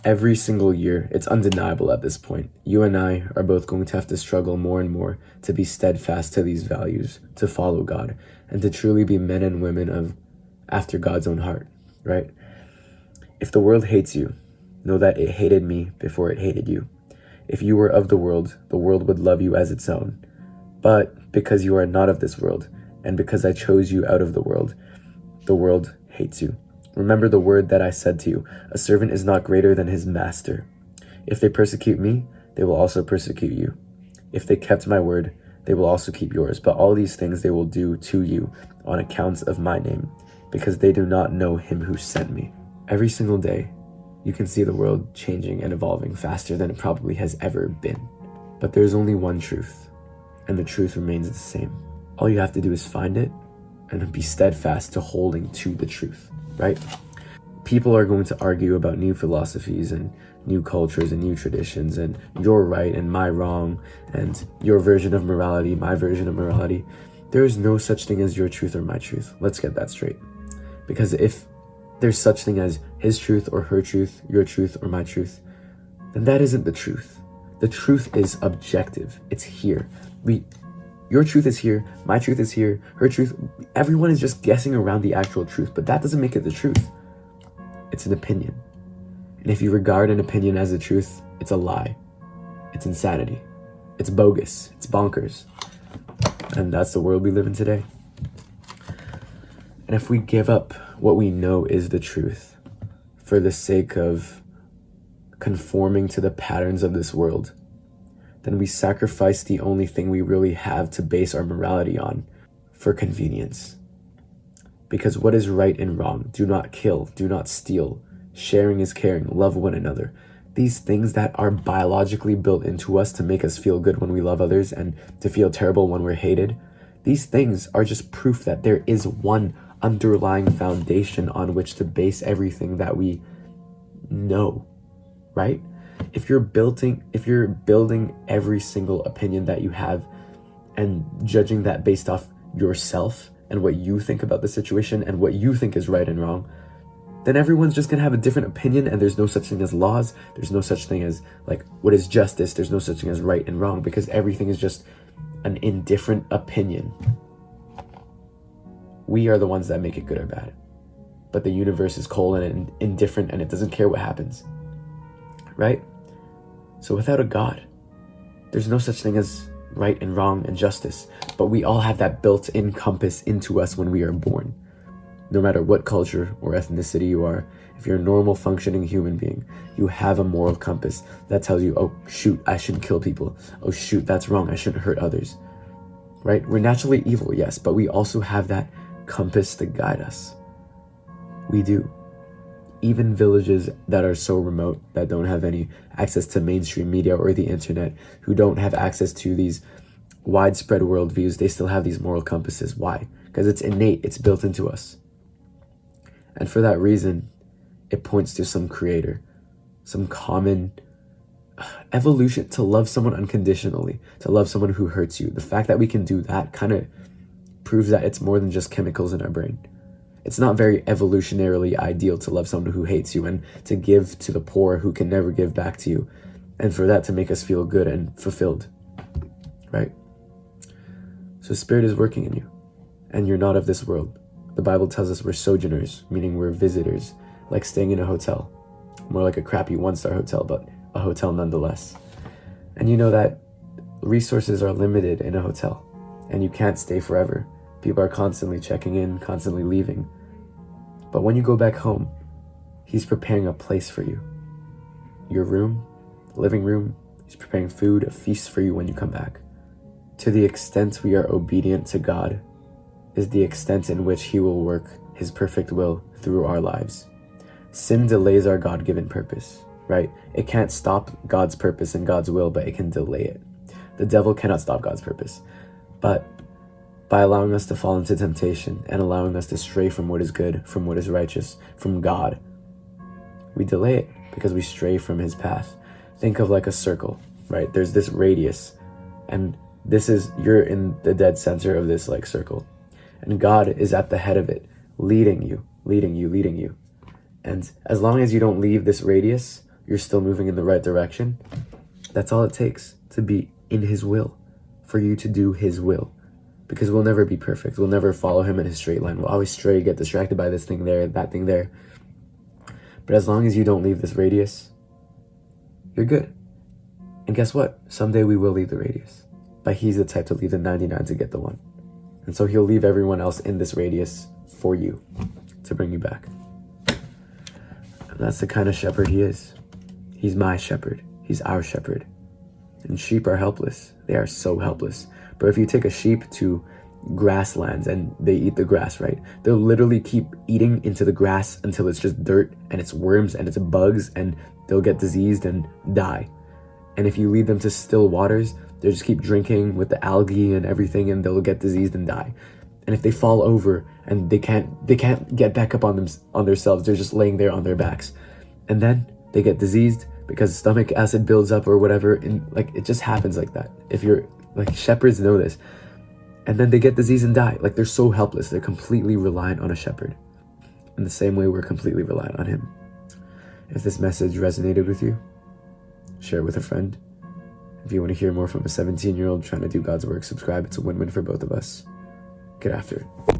Every single year, it's undeniable at this point, you and I are both going to have to struggle more and more to be steadfast to these values, to follow God, and to truly be men and women of after God's own heart, right? If the world hates you, know that it hated me before it hated you. If you were of the world would love you as its own. But because you are not of this world, and because I chose you out of the world hates you. Remember the word that I said to you, a servant is not greater than his master. If they persecute me, they will also persecute you. If they kept my word, they will also keep yours. But all these things they will do to you on account of my name, because they do not know him who sent me. Every single day, you can see the world changing and evolving faster than it probably has ever been. But there's only one truth, and the truth remains the same. All you have to do is find it and be steadfast to holding to the truth, right? People are going to argue about new philosophies and new cultures and new traditions and your right and my wrong and your version of morality, my version of morality. There is no such thing as your truth or my truth. Let's get that straight. Because if there's such thing as his truth or her truth, your truth or my truth, then that isn't the truth. The truth is objective. It's here. Your truth is here, my truth is here, her truth. Everyone is just guessing around the actual truth, but that doesn't make it the truth. It's an opinion. And if you regard an opinion as the truth, it's a lie. It's insanity. It's bogus. It's bonkers. And that's the world we live in today. And if we give up what we know is the truth for the sake of conforming to the patterns of this world, then we sacrifice the only thing we really have to base our morality on for convenience. Because what is right and wrong? Do not kill, do not steal, sharing is caring, love one another. These things that are biologically built into us to make us feel good when we love others and to feel terrible when we're hated, these things are just proof that there is one underlying foundation on which to base everything that we know, right? If you're building every single opinion that you have and judging that based off yourself and what you think about the situation and what you think is right and wrong, then everyone's just gonna have a different opinion, and there's no such thing as laws. There's no such thing as like what is justice. There's no such thing as right and wrong, because everything is just an indifferent opinion. We are the ones that make it good or bad, but the universe is cold and indifferent, and it doesn't care what happens, right? So without a God, there's no such thing as right and wrong and justice, but we all have that built-in compass into us when we are born. No matter what culture or ethnicity you are, if you're a normal functioning human being, you have a moral compass that tells you, oh shoot, I shouldn't kill people. Oh shoot, that's wrong, I shouldn't hurt others, right? We're naturally evil, yes, but we also have that compass to guide us. We do. Even villages that are so remote, that don't have any access to mainstream media or the internet, who don't have access to these widespread worldviews, they still have these moral compasses. Why? Because it's innate, it's built into us. And for that reason, it points to some creator, some common evolution to love someone unconditionally, to love someone who hurts you. The fact that we can do that kind of proves that it's more than just chemicals in our brain. It's not very evolutionarily ideal to love someone who hates you and to give to the poor who can never give back to you, and for that to make us feel good and fulfilled, right? So Spirit is working in you, and you're not of this world. The Bible tells us we're sojourners, meaning we're visitors, like staying in a hotel. More like a crappy one-star hotel, but a hotel nonetheless. And you know that resources are limited in a hotel, and you can't stay forever. People are constantly checking in, constantly leaving. But when you go back home, He's preparing a place for you. Your room, living room, He's preparing food, a feast for you when you come back. To the extent we are obedient to God is the extent in which He will work His perfect will through our lives. Sin delays our God-given purpose, right? It can't stop God's purpose and God's will, but it can delay it. The devil cannot stop God's purpose. But by allowing us to fall into temptation and allowing us to stray from what is good, from what is righteous, from God, we delay it because we stray from His path. Think of like a circle, right? There's this radius, and you're in the dead center of this like circle, and God is at the head of it, leading you. And as long as you don't leave this radius, you're still moving in the right direction. That's all it takes to be in his will, for you to do his will. Because we'll never be perfect. We'll never follow him in a straight line. We'll always stray, get distracted by this thing there, that thing there. But as long as you don't leave this radius, you're good. And guess what? Someday we will leave the radius. But he's the type to leave the 99 to get the one. And so he'll leave everyone else in this radius for you to bring you back. And that's the kind of shepherd he is. He's my shepherd. He's our shepherd. And sheep are helpless. They are so helpless. But if you take a sheep to grasslands and they eat the grass, right? They'll literally keep eating into the grass until it's just dirt and it's worms and it's bugs and they'll get diseased and die. And if you lead them to still waters, they'll just keep drinking with the algae and everything and they'll get diseased and die. And if they fall over and they can't get back up on themselves, they're just laying there on their backs. And then they get diseased because stomach acid builds up or whatever, and like it just happens like that. If you're like, shepherds know this. And then they get disease and die. Like, they're so helpless. They're completely reliant on a shepherd. In the same way we're completely reliant on him. If this message resonated with you, share it with a friend. If you want to hear more from a 17-year-old trying to do God's work, subscribe. It's a win-win for both of us. Get after it.